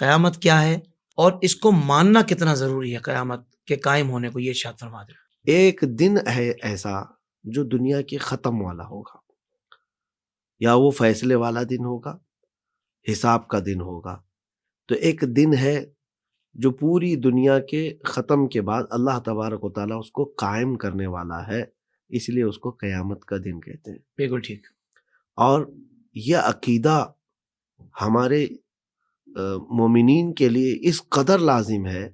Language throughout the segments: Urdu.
قیامت کیا ہے اور اس کو ماننا کتنا ضروری ہے قیامت کے قائم ہونے کو، یہ ارشاد فرما دیں۔ ایک دن ہے ایسا جو دنیا کے ختم والا ہوگا، یا وہ فیصلے والا دن ہوگا، حساب کا دن ہوگا۔ تو ایک دن ہے جو پوری دنیا کے ختم کے بعد اللہ تبارک و تعالیٰ اس کو قائم کرنے والا ہے، اس لیے اس کو قیامت کا دن کہتے ہیں۔ بالکل ٹھیک۔ اور یہ عقیدہ ہمارے مومنین کے لیے اس قدر لازم ہے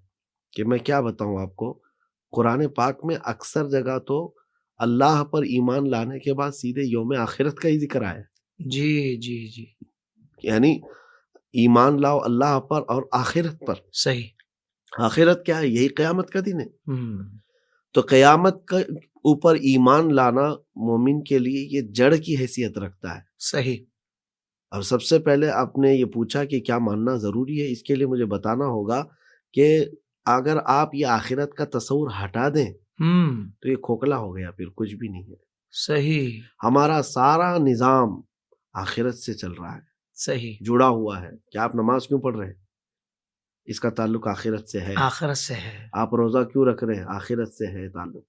کہ میں کیا بتاؤں آپ کو، قرآن پاک میں اکثر جگہ تو اللہ پر ایمان لانے کے بعد سیدھے یوم آخرت کا ہی ذکر آیا۔ جی جی جی، یعنی ایمان لاؤ اللہ پر اور آخرت پر۔ صحیح۔ آخرت کیا ہے؟ یہی قیامت کا دن ہے۔ ہم، تو قیامت کا اوپر ایمان لانا مومن کے لیے یہ جڑ کی حیثیت رکھتا ہے۔ صحیح۔ اور سب سے پہلے آپ نے یہ پوچھا کہ کیا ماننا ضروری ہے، اس کے لیے مجھے بتانا ہوگا کہ اگر آپ یہ آخرت کا تصور ہٹا دیں تو یہ کھوکھلا ہو گیا، پھر کچھ بھی نہیں ہے۔ صحیح ہمارا سارا نظام آخرت سے چل رہا ہے، صحیح، جڑا ہوا ہے۔ کہ آپ نماز کیوں پڑھ رہے ہیں؟ اس کا تعلق آخرت سے ہے۔ آخرت سے ہے۔ آپ روزہ کیوں رکھ رہے ہیں؟ آخرت سے ہے تعلق۔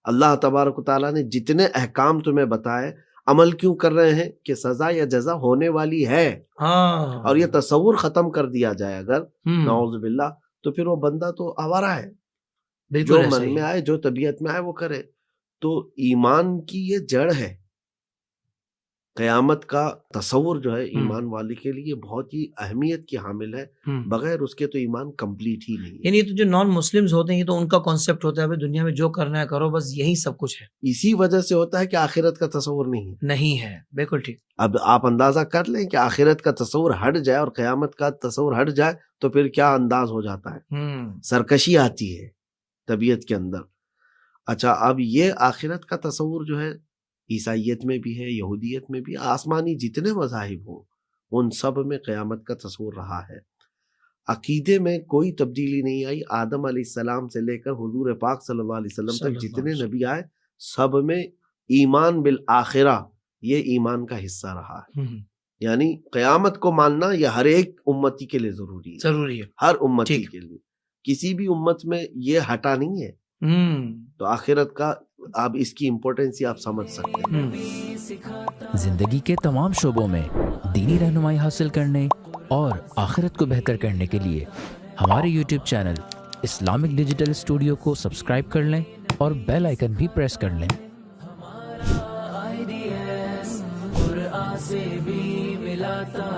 اللہ تبارک و تعالیٰ نے جتنے احکام تمہیں بتائے، عمل کیوں کر رہے ہیں؟ کہ سزا یا جزا ہونے والی ہے۔ اور یہ تصور ختم کر دیا جائے اگر نعوذ باللہ، تو پھر وہ بندہ تو آوارہ ہے، جو من میں آئے، جو طبیعت میں آئے وہ کرے۔ تو ایمان کی یہ جڑ ہے۔ قیامت کا تصور جو ہے ایمان والی کے لیے بہت ہی اہمیت کی حامل ہے، بغیر اس کے تو ایمان کمپلیٹ ہی نہیں ہے۔ یعنی تو جو نان مسلمز ہوتے ہیں یہ تو ان کا کانسیپٹ ہوتا ہے بھائی دنیا میں جو کرنا ہے کرو، بس یہی سب کچھ ہے۔ اسی وجہ سے ہوتا ہے کہ آخرت کا تصور نہیں ہے۔ بالکل ٹھیک۔ اب آپ اندازہ کر لیں کہ آخرت کا تصور ہٹ جائے اور قیامت کا تصور ہٹ جائے تو پھر کیا انداز ہو جاتا ہے، سرکشی آتی ہے طبیعت کے اندر۔ اچھا، اب یہ آخرت کا تصور جو ہے عیسائیت میں بھی ہے، یہودیت میں بھی، آسمانی جتنے مذاہب ہوں ان سب میں قیامت کا تصور رہا ہے۔ عقیدے میں کوئی تبدیلی نہیں آئی۔ آدم علیہ السلام سے لے کر حضور پاک صلی اللہ علیہ وسلم تک جتنے نبی آئے، سب میں ایمان بالآخرہ یہ ایمان کا حصہ رہا ہے۔ یعنی قیامت کو ماننا یہ ہر ایک امتی کے لیے ضروری ہے، ہر امتی کے لیے۔ کسی بھی امت میں یہ ہٹا نہیں ہے۔ تو آخرت کا آپ اس کی امپورٹنس آپ سمجھ سکتے ہیں۔ زندگی کے تمام شعبوں میں دینی رہنمائی حاصل کرنے اور آخرت کو بہتر کرنے کے لیے ہمارے YouTube channel Islamic digital studio کو سبسکرائب کر لیں اور بیل آئیکن بھی پریس کر لیں۔ قرآن سے بھی ملا تھا